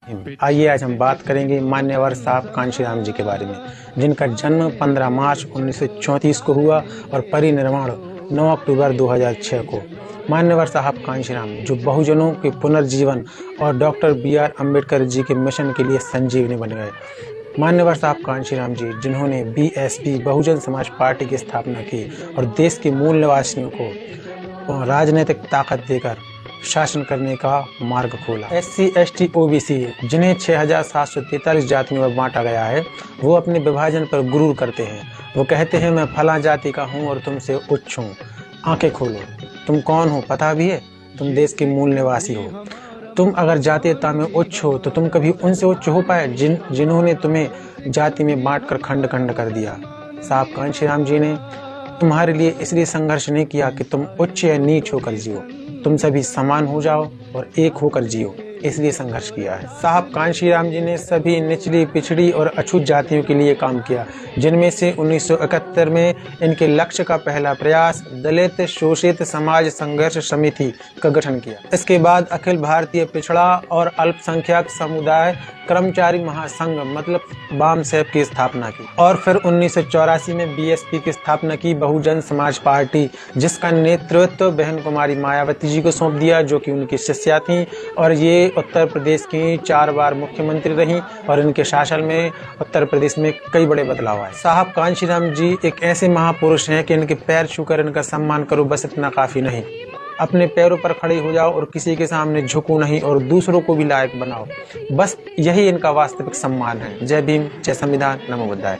आइए आज हम बात करेंगे मान्यवर साहब कांशीराम जी के बारे में, जिनका जन्म 15 मार्च 1934 को हुआ और परिनिर्वाण 9 अक्टूबर 2006 को। मान्यवर साहब कांशीराम जो बहुजनों के पुनर्जीवन और डॉक्टर B.R. अम्बेडकर जी के मिशन के लिए संजीवनी बन गए। मान्यवर साहब कांशीराम जी जिन्होंने BSP बहुजन समाज पार्टी की स्थापना की और देश के मूल निवासियों को राजनीतिक ताकत देकर शासन करने का मार्ग खोला। SC ST OBC जिन्हें 6743 जातियों में बांटा गया है, वो अपने विभाजन पर गुरूर करते हैं। वो कहते हैं मैं फला जाति का हूँ और तुमसे उच्च हूँ। आंखें खोलो, तुम कौन हो पता भी है? तुम देश के मूल निवासी हो। तुम अगर जातीयता में उच्च हो तो तुम कभी उनसे उच्च हो पाए जिन्होंने तुम्हें जाति में बांटकर खंड खंड कर दिया। साहब कांशीराम जी ने तुम्हारे लिए इसलिए संघर्ष नहीं किया कि तुम उच्च या नीच होकर जियो, तुम सभी समान हो जाओ और एक होकर जियो, इसलिए संघर्ष किया है। साहब कांशीराम जी ने सभी निचली, पिछड़ी और अछूत जातियों के लिए काम किया, जिनमें से 1971 में इनके लक्ष्य का पहला प्रयास दलित शोषित समाज संघर्ष समिति का गठन किया। इसके बाद अखिल भारतीय पिछड़ा और अल्पसंख्यक समुदाय कर्मचारी महासंघ मतलब बामसेप की स्थापना की और फिर 1984 में BSP की स्थापना की, बहुजन समाज पार्टी, जिसका नेतृत्व बहन कुमारी मायावती जी को सौंप दिया, जो कि उनकी शिष्या थी और ये उत्तर प्रदेश की 4 बार मुख्यमंत्री रही और इनके शासन में उत्तर प्रदेश में कई बड़े बदलाव आए। साहब कांशीराम जी एक ऐसे महापुरुष हैं कि इनके पैर छूकर इनका सम्मान करो, बस इतना काफी नहीं। अपने पैरों पर खड़े हो जाओ और किसी के सामने झुको नहीं और दूसरों को भी लायक बनाओ, बस यही इनका वास्तविक सम्मान है। जय भीम, जय संविधान, नमो बुद्धाय।